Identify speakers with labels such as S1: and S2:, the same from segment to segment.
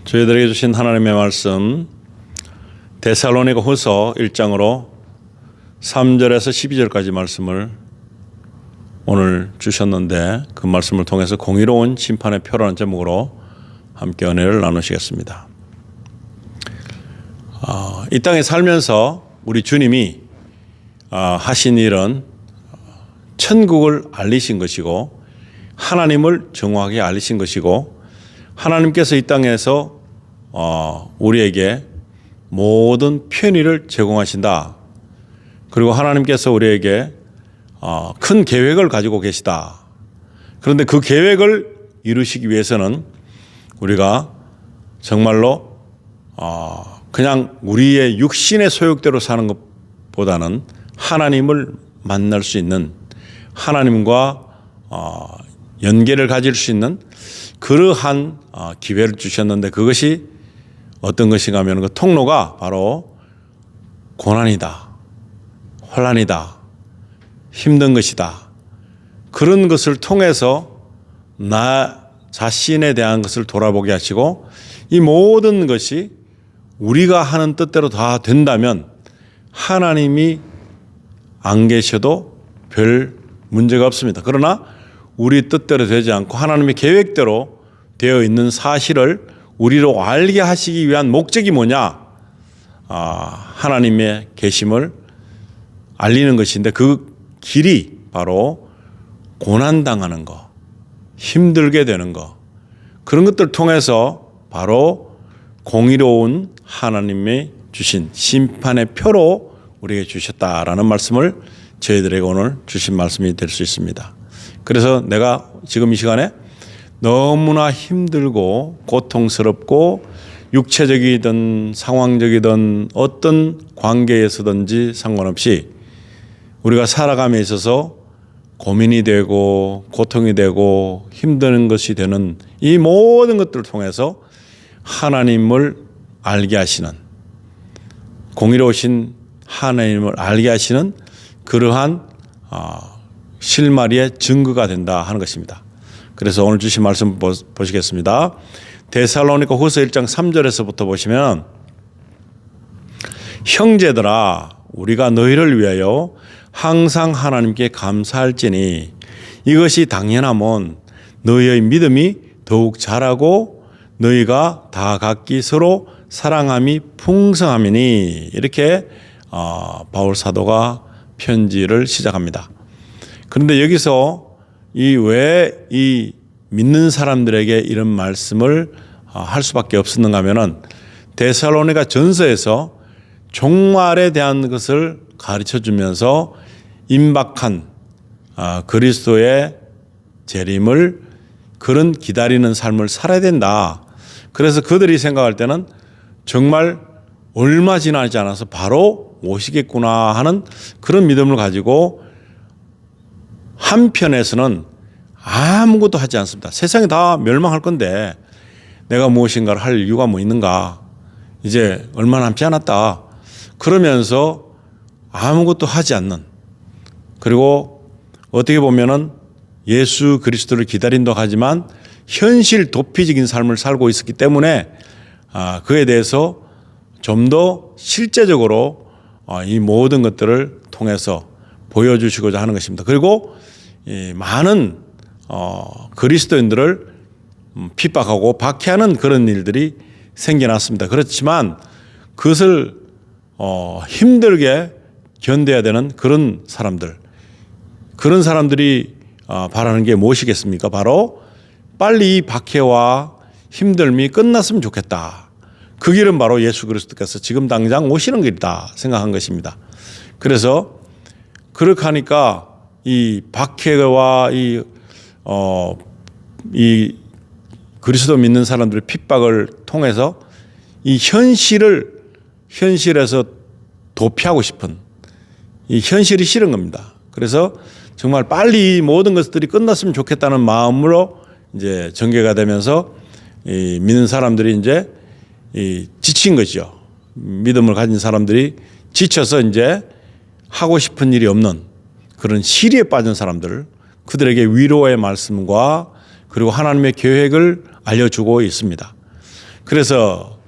S1: 저희들에게 주신 하나님의 말씀 데살로니가 후서 1장으로 3절에서 12절까지 말씀을 오늘 주셨는데, 그 말씀을 통해서 공의로운 심판의 표라는 제목으로 함께 은혜를 나누시겠습니다. 이 땅에 살면서 우리 주님이 하신 일은 천국을 알리신 것이고, 하나님을 정확하게 알리신 것이고, 하나님께서 이 땅에서 우리에게 모든 편의를 제공하신다. 그리고 하나님께서 우리에게 큰 계획을 가지고 계시다. 그런데 그 계획을 이루시기 위해서는 우리가 정말로 그냥 우리의 육신의 소욕대로 사는 것보다는 하나님을 만날 수 있는, 하나님과 연계를 가질 수 있는 그러한 기회를 주셨는데, 그것이 어떤 것인가 하면 그 통로가 바로 고난이다, 혼란이다, 힘든 것이다. 그런 것을 통해서 나 자신에 대한 것을 돌아보게 하시고, 이 모든 것이 우리가 하는 뜻대로 다 된다면 하나님이 안 계셔도 별 문제가 없습니다. 그러나 우리 뜻대로 되지 않고 하나님의 계획대로 되어 있는 사실을 우리로 알게 하시기 위한 목적이 뭐냐? 하나님의 계심을 알리는 것인데, 그 길이 바로 고난당하는 거, 힘들게 되는 거, 그런 것들을 통해서 바로 공의로운 하나님이 주신 심판의 표로 우리에게 주셨다라는 말씀을 저희들에게 오늘 주신 말씀이 될 수 있습니다. 그래서 내가 지금 이 시간에 너무나 힘들고 고통스럽고 육체적이든 상황적이든 어떤 관계에서든지 상관없이 우리가 살아감에 있어서 고민이 되고 고통이 되고 힘든 것이 되는 이 모든 것들을 통해서 하나님을 알게 하시는, 공의로우신 하나님을 알게 하시는 그러한 실마리의 증거가 된다 하는 것입니다. 그래서 오늘 주신 말씀 보시겠습니다. 데살로니가 후서 1장 3절에서부터 보시면, 형제들아 우리가 너희를 위하여 항상 하나님께 감사할지니 이것이 당연하면 너희의 믿음이 더욱 자라고 너희가 다 각기 서로 사랑함이 풍성함이니, 이렇게 바울 사도가 편지를 시작합니다. 그런데 여기서 왜 이 믿는 사람들에게 이런 말씀을 할 수밖에 없었는가 하면은, 데살로니가 전서에서 종말에 대한 것을 가르쳐 주면서 임박한 그리스도의 재림을, 그런 기다리는 삶을 살아야 된다. 그래서 그들이 생각할 때는 정말 얼마 지나지 않아서 바로 오시겠구나 하는 그런 믿음을 가지고 한편에서는 아무것도 하지 않습니다. 세상이 다 멸망할 건데 내가 무엇인가를 할 이유가 뭐 있는가, 이제 얼마 남지 않았다 그러면서 아무것도 하지 않는, 그리고 어떻게 보면은 예수 그리스도를 기다린다고 하지만 현실 도피적인 삶을 살고 있었기 때문에 그에 대해서 좀 더 실제적으로 이 모든 것들을 통해서 보여주시고자 하는 것입니다. 그리고 많은 그리스도인들을 핍박하고 박해하는 그런 일들이 생겨났습니다. 그렇지만 그것을 힘들게 견뎌야 되는 그런 사람들이 바라는 게 무엇이겠습니까? 바로 빨리 이 박해와 힘듦이 끝났으면 좋겠다. 그 길은 바로 예수 그리스도께서 지금 당장 오시는 길이다 생각한 것입니다. 그래서 그렇게 하니까 이 박해와 이 그리스도 믿는 사람들의 핍박을 통해서 이 현실에서 도피하고 싶은, 이 현실이 싫은 겁니다. 그래서 정말 빨리 이 모든 것들이 끝났으면 좋겠다는 마음으로 이제 전개가 되면서 이 믿는 사람들이 이제 지친 거죠. 믿음을 가진 사람들이 지쳐서 이제 하고 싶은 일이 없는 그런 시리에 빠진 사람들, 그들에게 위로의 말씀과 그리고 하나님의 계획을 알려주고 있습니다. 그래서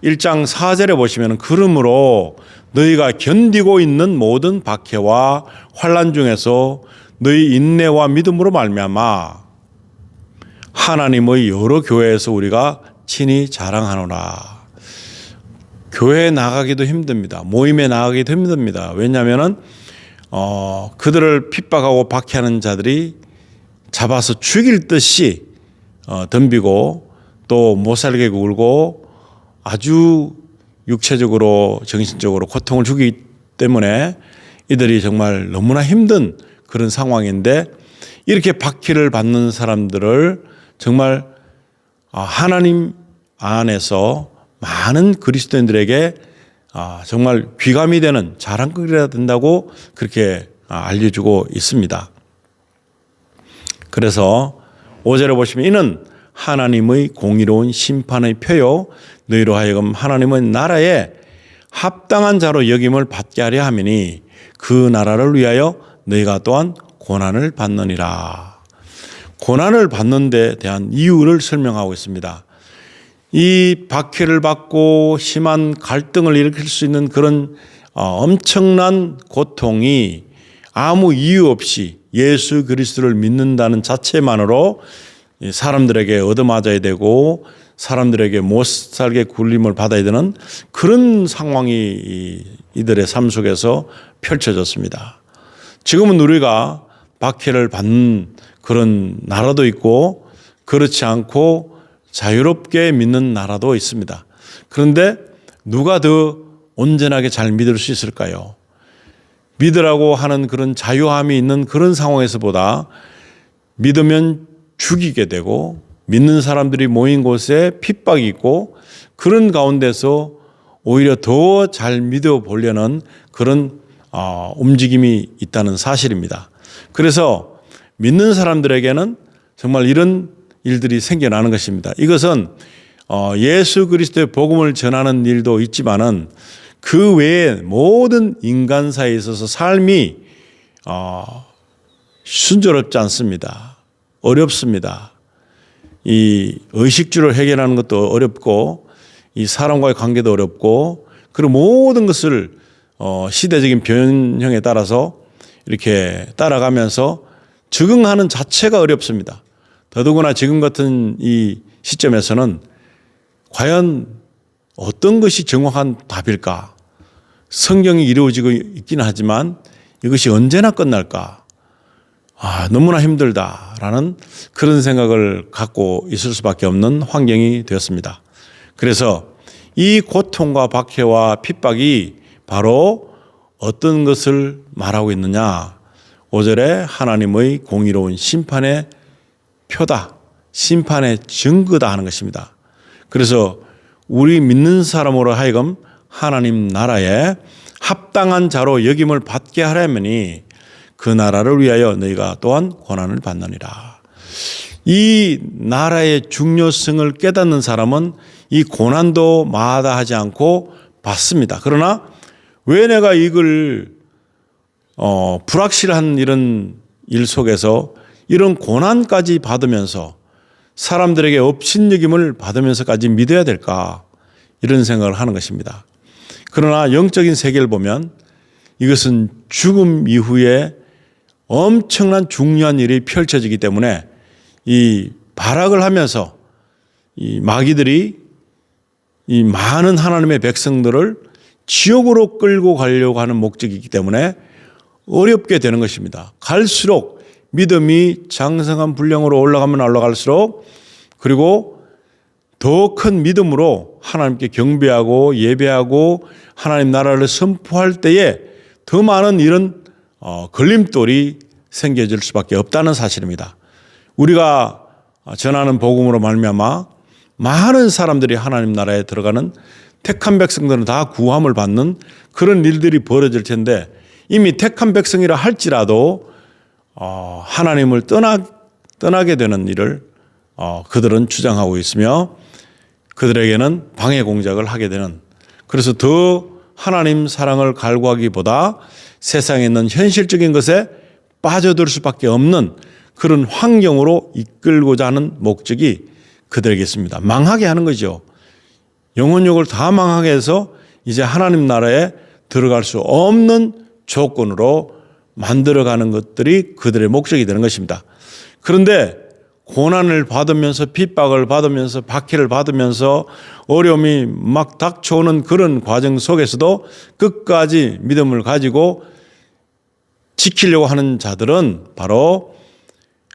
S1: 1장 4절에 보시면 그러므로 너희가 견디고 있는 모든 박해와 환난 중에서 너희 인내와 믿음으로 말미암아 하나님의 여러 교회에서 우리가 친히 자랑하노라. 교회에 나가기도 힘듭니다. 모임에 나가기도 힘듭니다. 왜냐하면 그들을 핍박하고 박해하는 자들이 잡아서 죽일 듯이 덤비고 또 못 살게 굴고 아주 육체적으로 정신적으로 고통을 주기 때문에 이들이 정말 너무나 힘든 그런 상황인데 이렇게 박해를 받는 사람들을 정말 하나님 안에서 많은 그리스도인들에게 정말 귀감이 되는 자랑거리가 된다고 그렇게 알려주고 있습니다. 그래서 5절에 보시면 이는 하나님의 공의로운 심판의 표요 너희로 하여금 하나님의 나라에 합당한 자로 여김을 받게 하려 함이니 그 나라를 위하여 너희가 또한 고난을 받느니라. 고난을 받는 데 대한 이유를 설명하고 있습니다. 이 박해를 받고 심한 갈등을 일으킬 수 있는 그런 엄청난 고통이 아무 이유 없이 예수 그리스도를 믿는다는 자체만으로 사람들에게 얻어맞아야 되고 사람들에게 못 살게 굴림을 받아야 되는 그런 상황이 이들의 삶 속에서 펼쳐졌습니다. 지금은 우리가 박해를 받는 그런 나라도 있고 그렇지 않고 자유롭게 믿는 나라도 있습니다. 그런데 누가 더 온전하게 잘 믿을 수 있을까요? 믿으라고 하는 그런 자유함이 있는 그런 상황에서보다 믿으면 죽이게 되고 믿는 사람들이 모인 곳에 핍박이 있고 그런 가운데서 오히려 더 잘 믿어보려는 그런 움직임이 있다는 사실입니다. 그래서 믿는 사람들에게는 정말 이런 일들이 생겨나는 것입니다. 이것은 예수 그리스도의 복음을 전하는 일도 있지만은 그 외에 모든 인간사에 있어서 삶이 순조롭지 않습니다. 어렵습니다. 이 의식주를 해결하는 것도 어렵고 이 사람과의 관계도 어렵고 그리고 모든 것을 시대적인 변형에 따라서 이렇게 따라가면서 적응하는 자체가 어렵습니다. 더더구나 지금 같은 이 시점에서는 과연 어떤 것이 정확한 답일까? 성경이 이루어지고 있기는 하지만 이것이 언제나 끝날까? 너무나 힘들다라는 그런 생각을 갖고 있을 수밖에 없는 환경이 되었습니다. 그래서 이 고통과 박해와 핍박이 바로 어떤 것을 말하고 있느냐? 5절에 하나님의 공의로운 심판의 표다, 심판의 증거다 하는 것입니다. 그래서 우리 믿는 사람으로 하여금 하나님 나라에 합당한 자로 여김을 받게 하려면이 그 나라를 위하여 너희가 또한 고난을 받느니라. 이 나라의 중요성을 깨닫는 사람은 이 고난도 마다하지 않고 받습니다. 그러나 왜 내가 이걸 불확실한 이런 일 속에서 이런 고난까지 받으면서 사람들에게 업신여김을 받으면서까지 믿어야 될까? 이런 생각을 하는 것입니다. 그러나 영적인 세계를 보면 이것은 죽음 이후에 엄청난 중요한 일이 펼쳐지기 때문에 이 발악을 하면서 이 마귀들이 이 많은 하나님의 백성들을 지옥으로 끌고 가려고 하는 목적이 있기 때문에 어렵게 되는 것입니다. 갈수록 믿음이 장성한 분량으로 올라가면 올라갈수록 그리고 더 큰 믿음으로 하나님께 경배하고 예배하고 하나님 나라를 선포할 때에 더 많은 이런 걸림돌이 생겨질 수밖에 없다는 사실입니다. 우리가 전하는 복음으로 말미암아 많은 사람들이 하나님 나라에 들어가는 택한 백성들은 다 구함을 받는 그런 일들이 벌어질 텐데 이미 택한 백성이라 할지라도 하나님을 떠나게 되는 일을 그들은 주장하고 있으며 그들에게는 방해 공작을 하게 되는, 그래서 더 하나님 사랑을 갈구하기보다 세상에 있는 현실적인 것에 빠져들 수밖에 없는 그런 환경으로 이끌고자 하는 목적이 그들에게 있습니다. 망하게 하는 거죠. 영혼욕을 다 망하게 해서 이제 하나님 나라에 들어갈 수 없는 조건으로 만들어가는 것들이 그들의 목적이 되는 것입니다. 그런데 고난을 받으면서 핍박을 받으면서 박해를 받으면서 어려움이 막 닥쳐오는 그런 과정 속에서도 끝까지 믿음을 가지고 지키려고 하는 자들은 바로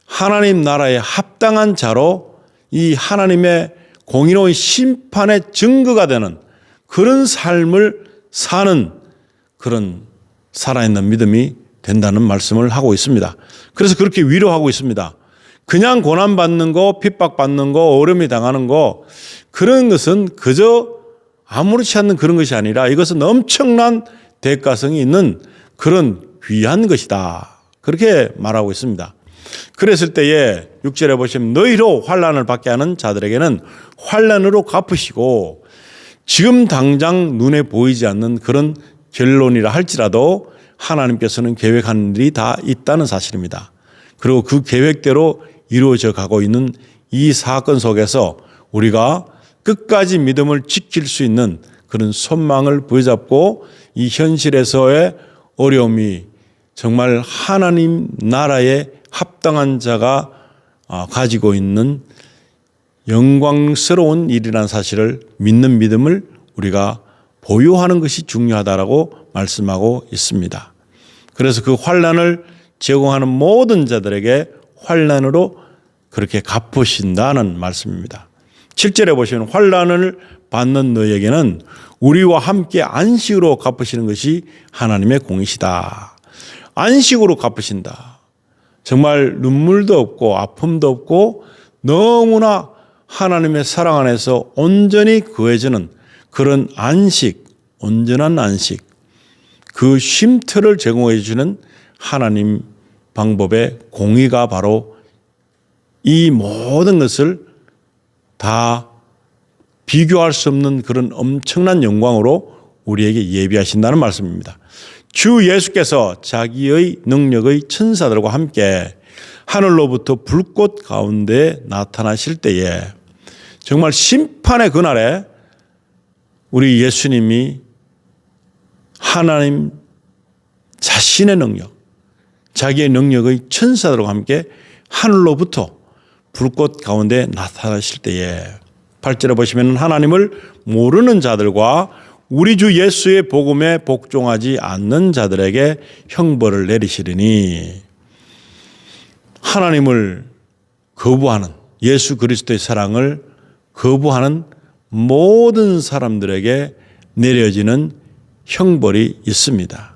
S1: 하나님 나라에 합당한 자로 이 하나님의 공의로운 심판의 증거가 되는 그런 삶을 사는 그런 살아있는 믿음이 된다는 말씀을 하고 있습니다. 그래서 그렇게 위로하고 있습니다. 그냥 고난받는 거, 핍박받는 거, 어려움이 당하는 거, 그런 것은 그저 아무렇지 않는 그런 것이 아니라 이것은 엄청난 대가성이 있는 그런 귀한 것이다. 그렇게 말하고 있습니다. 그랬을 때에 6절에 보시면 너희로 환난을 받게 하는 자들에게는 환난으로 갚으시고, 지금 당장 눈에 보이지 않는 그런 결론이라 할지라도 하나님께서는 계획하는 일이 다 있다는 사실입니다. 그리고 그 계획대로 이루어져 가고 있는 이 사건 속에서 우리가 끝까지 믿음을 지킬 수 있는 그런 소망을 부여잡고 이 현실에서의 어려움이 정말 하나님 나라에 합당한 자가 가지고 있는 영광스러운 일이라는 사실을 믿는 믿음을 우리가 보유하는 것이 중요하다라고 말씀하고 있습니다. 그래서 그 환난을 제공하는 모든 자들에게 환난으로 그렇게 갚으신다는 말씀입니다. 7절에 보시면 환난을 받는 너에게는 우리와 함께 안식으로 갚으시는 것이 하나님의 공이시다. 안식으로 갚으신다. 정말 눈물도 없고 아픔도 없고 너무나 하나님의 사랑 안에서 온전히 거해지는 그런 안식, 온전한 안식, 그 쉼터를 제공해 주는 하나님 방법의 공의가 바로 이 모든 것을 다 비교할 수 없는 그런 엄청난 영광으로 우리에게 예비하신다는 말씀입니다. 주 예수께서 자기의 능력의 천사들과 함께 하늘로부터 불꽃 가운데 나타나실 때에 정말 심판의 그날에 우리 예수님이 하나님 자신의 능력, 자기의 능력의 천사들과 함께 하늘로부터 불꽃 가운데 나타나실 때에 8절에 보시면 하나님을 모르는 자들과 우리 주 예수의 복음에 복종하지 않는 자들에게 형벌을 내리시리니, 하나님을 거부하는, 예수 그리스도의 사랑을 거부하는 모든 사람들에게 내려지는 형벌이 있습니다.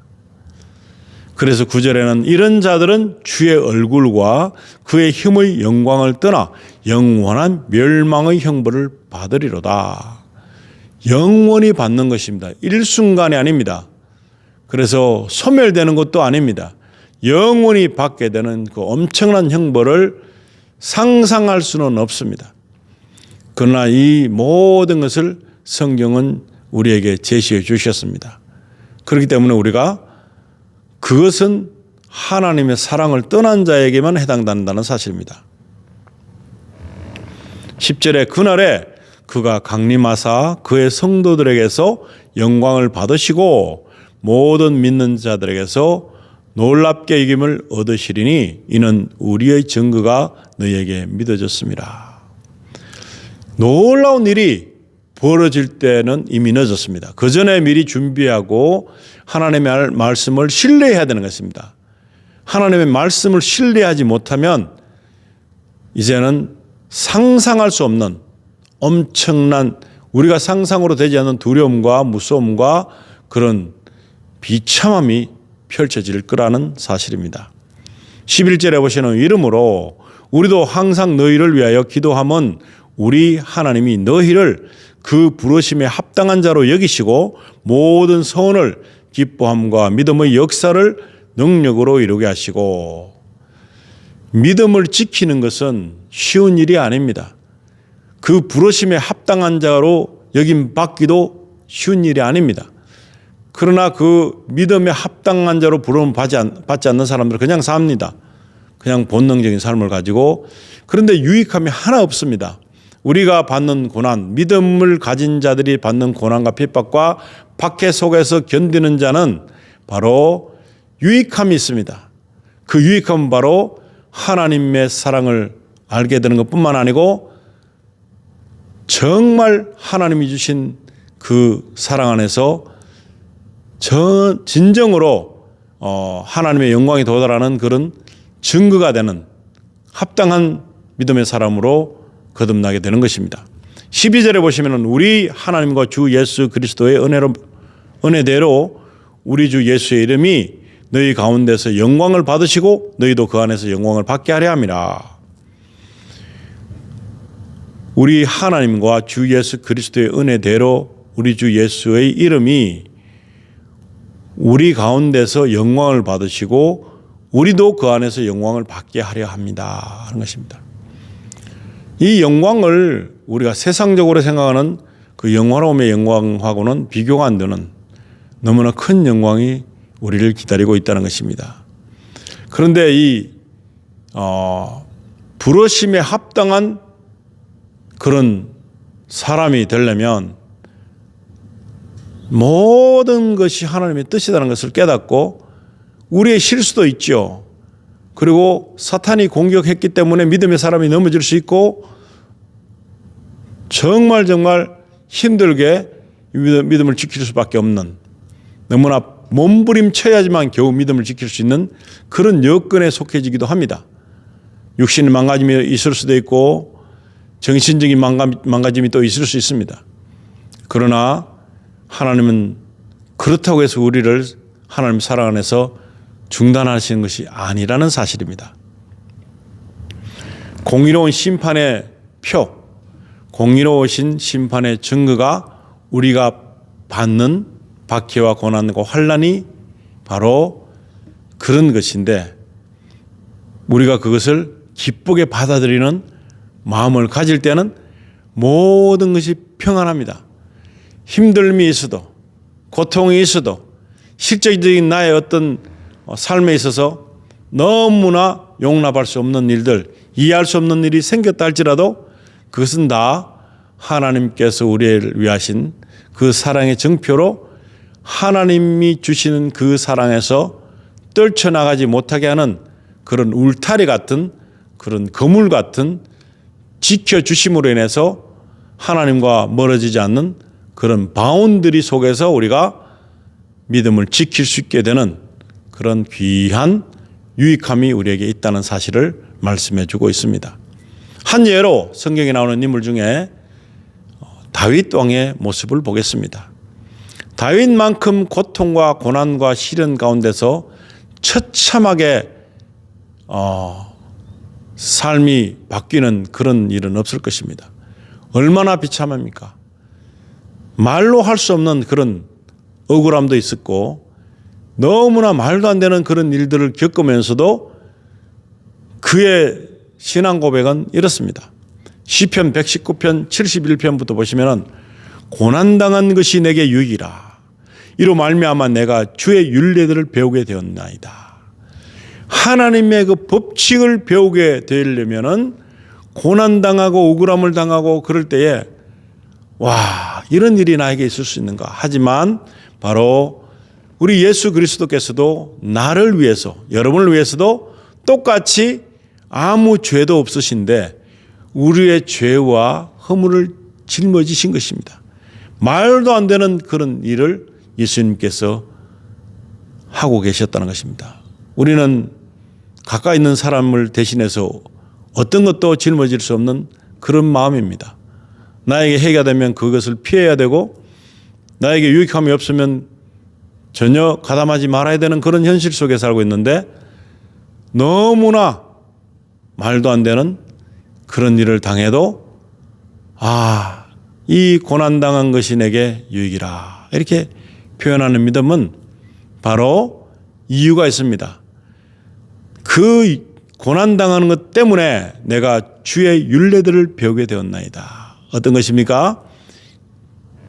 S1: 그래서 9절에는 이런 자들은 주의 얼굴과 그의 힘의 영광을 떠나 영원한 멸망의 형벌을 받으리로다. 영원히 받는 것입니다. 일순간이 아닙니다. 그래서 소멸되는 것도 아닙니다. 영원히 받게 되는 그 엄청난 형벌을 상상할 수는 없습니다. 그러나 이 모든 것을 성경은 우리에게 제시해 주셨습니다. 그렇기 때문에 우리가 그것은 하나님의 사랑을 떠난 자에게만 해당된다는 사실입니다. 10절에 그날에 그가 강림하사 그의 성도들에게서 영광을 받으시고 모든 믿는 자들에게서 놀랍게 이김을 얻으시리니 이는 우리의 증거가 너희에게 믿어졌습니다. 놀라운 일이 벌어질 때는 이미 늦었습니다. 그 전에 미리 준비하고 하나님의 말씀을 신뢰해야 되는 것입니다. 하나님의 말씀을 신뢰하지 못하면 이제는 상상할 수 없는 엄청난, 우리가 상상으로 되지 않는 두려움과 무서움과 그런 비참함이 펼쳐질 거라는 사실입니다. 11절에 보시는 이러므로 우리도 항상 너희를 위하여 기도함은 우리 하나님이 너희를 그 부르심에 합당한 자로 여기시고 모든 소원을 기뻐함과 믿음의 역사를 능력으로 이루게 하시고, 믿음을 지키는 것은 쉬운 일이 아닙니다. 그 부르심에 합당한 자로 여김 받기도 쉬운 일이 아닙니다. 그러나 그 믿음에 합당한 자로 부름 받지 않는 사람들은 그냥 삽니다. 그냥 본능적인 삶을 가지고. 그런데 유익함이 하나 없습니다. 우리가 받는 고난, 믿음을 가진 자들이 받는 고난과 핍박과 박해 속에서 견디는 자는 바로 유익함이 있습니다. 그 유익함은 바로 하나님의 사랑을 알게 되는 것뿐만 아니고 정말 하나님이 주신 그 사랑 안에서 진정으로 하나님의 영광에 도달하는 그런 증거가 되는 합당한 믿음의 사람으로 거듭나게 되는 것입니다. 12절에 보시면 우리 하나님과 주 예수 그리스도의 은혜대로 우리 주 예수의 이름이 너희 가운데서 영광을 받으시고 너희도 그 안에서 영광을 받게 하려 함이라. 우리 하나님과 주 예수 그리스도의 은혜대로 우리 주 예수의 이름이 우리 가운데서 영광을 받으시고 우리도 그 안에서 영광을 받게 하려 합니다 하는 것입니다. 이 영광을 우리가 세상적으로 생각하는 그 영화로움의 영광하고는 비교가 안 되는 너무나 큰 영광이 우리를 기다리고 있다는 것입니다. 그런데 이 부르심에 합당한 그런 사람이 되려면 모든 것이 하나님의 뜻이라는 것을 깨닫고 우리의 실수도 있죠. 그리고 사탄이 공격했기 때문에 믿음의 사람이 넘어질 수 있고 정말 힘들게 믿음을 지킬 수밖에 없는 너무나 몸부림쳐야지만 겨우 믿음을 지킬 수 있는 그런 여건에 속해지기도 합니다. 육신의 망가짐이 있을 수도 있고 정신적인 망가짐이 또 있을 수 있습니다. 그러나 하나님은 그렇다고 해서 우리를 하나님 사랑 안에서 중단하시는 것이 아니라는 사실입니다. 공의로운 심판의 표, 공의로우신 심판의 증거가 우리가 받는 박해와 고난과 환난이 바로 그런 것인데 우리가 그것을 기쁘게 받아들이는 마음을 가질 때는 모든 것이 평안합니다. 힘듦이 있어도 고통이 있어도 실제적인 나의 어떤 삶에 있어서 너무나 용납할 수 없는 일들, 이해할 수 없는 일이 생겼다 할지라도 그것은 다 하나님께서 우리를 위하신 그 사랑의 증표로 하나님이 주시는 그 사랑에서 떨쳐나가지 못하게 하는 그런 울타리 같은 그런 거물 같은 지켜주심으로 인해서 하나님과 멀어지지 않는 그런 바운드리 속에서 우리가 믿음을 지킬 수 있게 되는 그런 귀한 유익함이 우리에게 있다는 사실을 말씀해 주고 있습니다. 한 예로 성경에 나오는 인물 중에 다윗 왕의 모습을 보겠습니다. 다윗만큼 고통과 고난과 시련 가운데서 처참하게 삶이 바뀌는 그런 일은 없을 것입니다. 얼마나 비참합니까? 말로 할 수 없는 그런 억울함도 있었고 너무나 말도 안 되는 그런 일들을 겪으면서도 그의 신앙 고백은 이렇습니다. 시편 119편 71편부터 보시면 고난당한 것이 내게 유익이라. 이로 말미암아 내가 주의 율례들을 배우게 되었나이다. 하나님의 그 법칙을 배우게 되려면은 고난당하고 억울함을 당하고 그럴 때에 와, 이런 일이 나에게 있을 수 있는가. 하지만 바로 우리 예수 그리스도께서도 나를 위해서, 여러분을 위해서도 똑같이 아무 죄도 없으신데 우리의 죄와 허물을 짊어지신 것입니다. 말도 안 되는 그런 일을 예수님께서 하고 계셨다는 것입니다. 우리는 가까이 있는 사람을 대신해서 어떤 것도 짊어질 수 없는 그런 마음입니다. 나에게 해가 되면 그것을 피해야 되고 나에게 유익함이 없으면 전혀 가담하지 말아야 되는 그런 현실 속에 살고 있는데 너무나 말도 안 되는 그런 일을 당해도 이 고난당한 것이 내게 유익이라 이렇게 표현하는 믿음은 바로 이유가 있습니다. 그 고난당하는 것 때문에 내가 주의 율례들을 배우게 되었나이다. 어떤 것입니까?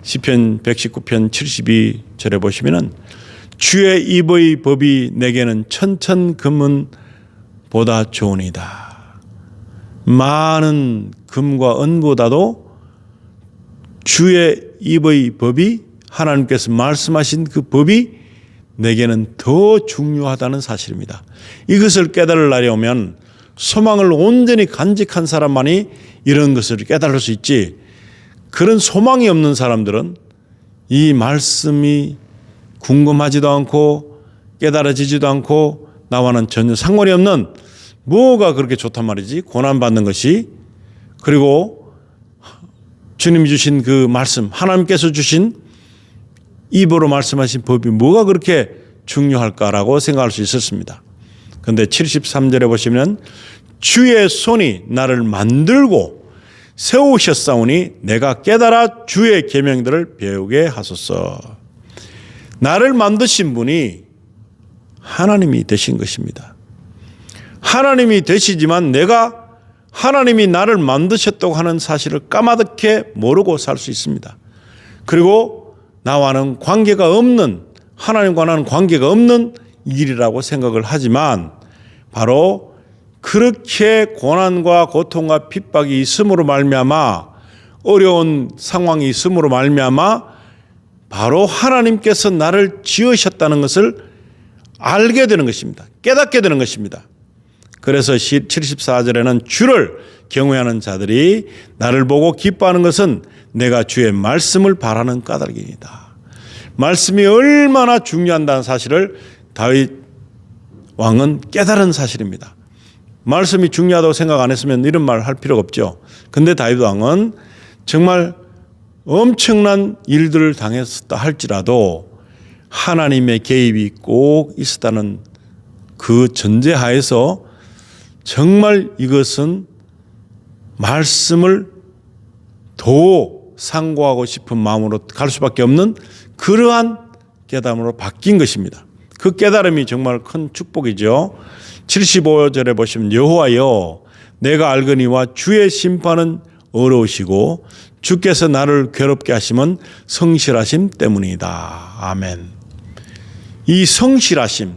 S1: 시편 119편 72절에 보시면은 주의 입의 법이 내게는 천천금은보다 좋으니이다. 많은 금과 은보다도 주의 입의 법이, 하나님께서 말씀하신 그 법이 내게는 더 중요하다는 사실입니다. 이것을 깨달을 날이 오면 소망을 온전히 간직한 사람만이 이런 것을 깨달을 수 있지, 그런 소망이 없는 사람들은 이 말씀이 궁금하지도 않고 깨달아지지도 않고 나와는 전혀 상관이 없는, 뭐가 그렇게 좋단 말이지, 고난받는 것이, 그리고 주님이 주신 그 말씀, 하나님께서 주신 입으로 말씀하신 법이 뭐가 그렇게 중요할까라고 생각할 수 있었습니다. 그런데 73절에 보시면 주의 손이 나를 만들고 세우셨사오니 내가 깨달아 주의 계명들을 배우게 하소서. 나를 만드신 분이 하나님이 되신 것입니다. 하나님이 되시지만 내가 하나님이 나를 만드셨다고 하는 사실을 까마득히 모르고 살 수 있습니다. 그리고 나와는 관계가 없는, 하나님과 나는 관계가 없는 일이라고 생각을 하지만, 바로 그렇게 고난과 고통과 핍박이 있음으로 말미암아, 어려운 상황이 있음으로 말미암아 바로 하나님께서 나를 지으셨다는 것을 알게 되는 것입니다. 깨닫게 되는 것입니다. 그래서 74절에는 주를 경외하는 자들이 나를 보고 기뻐하는 것은 내가 주의 말씀을 바라는 까닭이니이다. 말씀이 얼마나 중요한다는 사실을 다윗 왕은 깨달은 사실입니다. 말씀이 중요하다고 생각 안 했으면 이런 말 할 필요가 없죠. 근데 다윗 왕은 정말 엄청난 일들을 당했다 할지라도 하나님의 개입이 꼭 있었다는 그 전제하에서 정말 이것은 말씀을 더 상고하고 싶은 마음으로 갈 수밖에 없는 그러한 깨달음으로 바뀐 것입니다. 그 깨달음이 정말 큰 축복이죠. 75절에 보시면 여호와여 내가 알거니와 주의 심판은 어려우시고 주께서 나를 괴롭게 하심은 성실하심 때문이다. 아멘. 이 성실하심,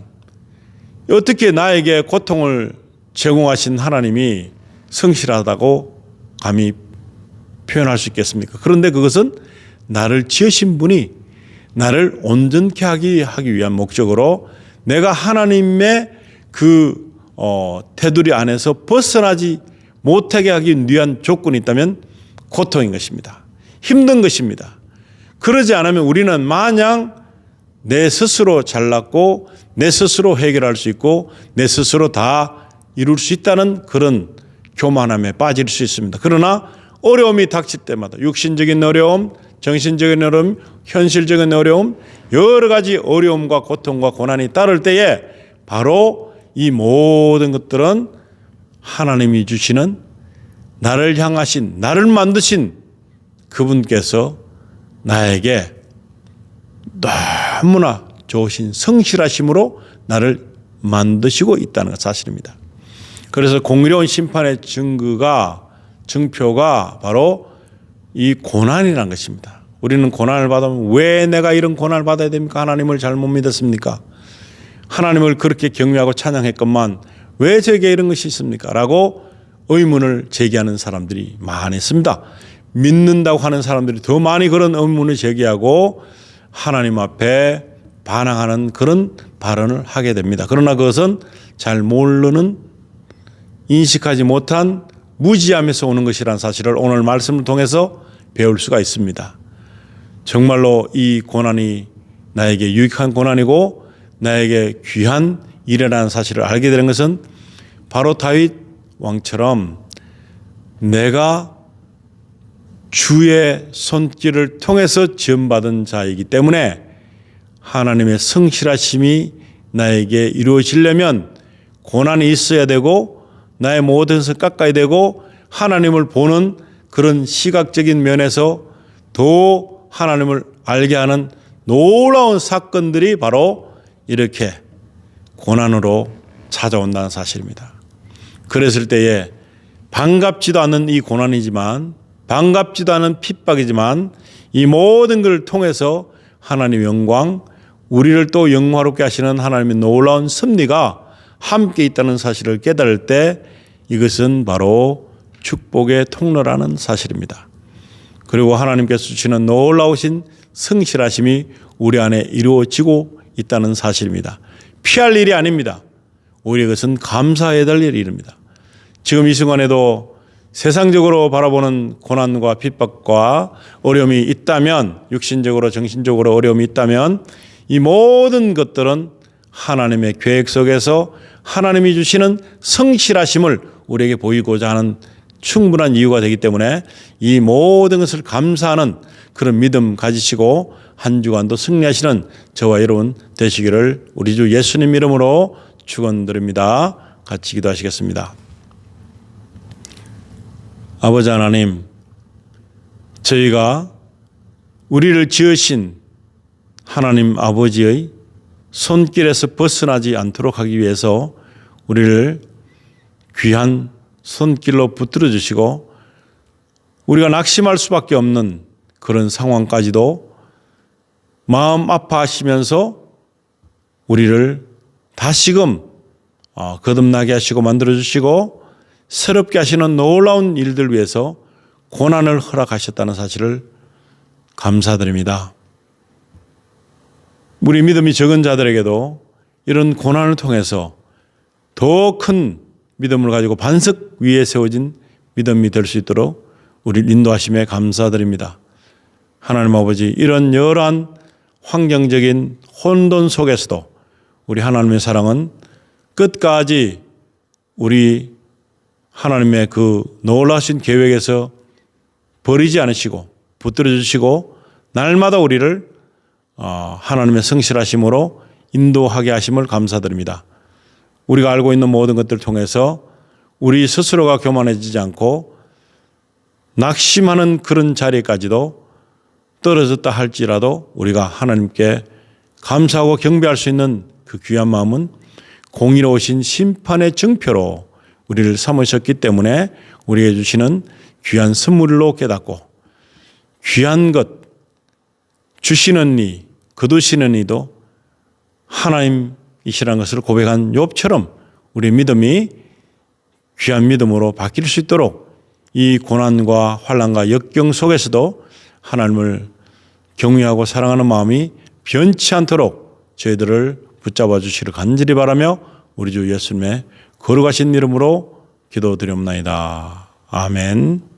S1: 어떻게 나에게 고통을 제공하신 하나님이 성실하다고 감히 표현할 수 있겠습니까? 그런데 그것은 나를 지으신 분이 나를 온전케 하기 위한 목적으로 내가 하나님의 그 테두리 안에서 벗어나지 못하게 하기 위한 조건이 있다면 고통인 것입니다. 힘든 것입니다. 그러지 않으면 우리는 마냥 내 스스로 잘났고 내 스스로 해결할 수 있고 내 스스로 다 이룰 수 있다는 그런 교만함에 빠질 수 있습니다. 그러나 어려움이 닥칠 때마다 육신적인 어려움, 정신적인 어려움, 현실적인 어려움, 여러 가지 어려움과 고통과 고난이 따를 때에 바로 이 모든 것들은 하나님이 주시는 나를 향하신, 나를 만드신 그분께서 나에게 너무나 좋으신 성실하심으로 나를 만드시고 있다는 사실입니다. 그래서 공의로운 심판의 증표가 바로 이 고난이라는 것입니다. 우리는 고난을 받으면 왜 내가 이런 고난을 받아야 됩니까? 하나님을 잘못 믿었습니까? 하나님을 그렇게 경외하고 찬양했건만 왜 저에게 이런 것이 있습니까? 라고 의문을 제기하는 사람들이 많습니다. 믿는다고 하는 사람들이 더 많이 그런 의문을 제기하고 하나님 앞에 반항하는 그런 발언을 하게 됩니다. 그러나 그것은 잘 모르는, 인식하지 못한 무지함에서 오는 것이라는 사실을 오늘 말씀을 통해서 배울 수가 있습니다. 정말로 이 고난이 나에게 유익한 고난이고 나에게 귀한 일이라는 사실을 알게 되는 것은 바로 다윗 왕처럼 내가 주의 손길을 통해서 지음받은 자이기 때문에 하나님의 성실하심이 나에게 이루어지려면 고난이 있어야 되고 나의 모든 것을 깎아야 되고 하나님을 보는 그런 시각적인 면에서 더 하나님을 알게 하는 놀라운 사건들이 바로 이렇게 고난으로 찾아온다는 사실입니다. 그랬을 때에 반갑지도 않은 이 고난이지만, 반갑지도 않은 핍박이지만 이 모든 것을 통해서 하나님의 영광, 우리를 또 영화롭게 하시는 하나님의 놀라운 섭리가 함께 있다는 사실을 깨달을 때 이것은 바로 축복의 통로라는 사실입니다. 그리고 하나님께서 주시는 놀라우신 성실하심이 우리 안에 이루어지고 있다는 사실입니다. 피할 일이 아닙니다. 오히려 그것은 감사해야 될 일입니다. 지금 이 순간에도 세상적으로 바라보는 고난과 핍박과 어려움이 있다면, 육신적으로 정신적으로 어려움이 있다면 이 모든 것들은 하나님의 계획 속에서 하나님이 주시는 성실하심을 우리에게 보이고자 하는 충분한 이유가 되기 때문에 이 모든 것을 감사하는 그런 믿음 가지시고 한 주간도 승리하시는 저와 여러분 되시기를 우리 주 예수님 이름으로 축원드립니다. 같이 기도하시겠습니다. 아버지 하나님, 저희가 우리를 지으신 하나님 아버지의 손길에서 벗어나지 않도록 하기 위해서 우리를 귀한 손길로 붙들어 주시고 우리가 낙심할 수밖에 없는 그런 상황까지도 마음 아파하시면서 우리를 다시금 거듭나게 하시고 만들어 주시고 새롭게 하시는 놀라운 일들 위해서 고난을 허락하셨다는 사실을 감사드립니다. 우리 믿음이 적은 자들에게도 이런 고난을 통해서 더 큰 믿음을 가지고 반석 위에 세워진 믿음이 될 수 있도록 우리를 인도하심에 감사드립니다. 하나님 아버지, 이런 여러한 환경적인 혼돈 속에서도 우리 하나님의 사랑은 끝까지 우리 하나님의 그 놀라신 계획에서 버리지 않으시고 붙들어 주시고 날마다 우리를 하나님의 성실하심으로 인도하게 하심을 감사드립니다. 우리가 알고 있는 모든 것들을 통해서 우리 스스로가 교만해지지 않고 낙심하는 그런 자리까지도 떨어졌다 할지라도 우리가 하나님께 감사하고 경배할 수 있는 그 귀한 마음은 공의로우신 심판의 증표로 우리를 삼으셨기 때문에 우리에게 주시는 귀한 선물로 깨닫고 귀한 것 주시는 이 거두시는 이도 하나님이시라는 것을 고백한 욥처럼 우리의 믿음이 귀한 믿음으로 바뀔 수 있도록 이 고난과 환난과 역경 속에서도 하나님을 경외하고 사랑하는 마음이 변치 않도록 저희들을 붙잡아 주시기를 간절히 바라며 우리 주 예수님의 거룩하신 이름으로 기도드리옵나이다. 아멘.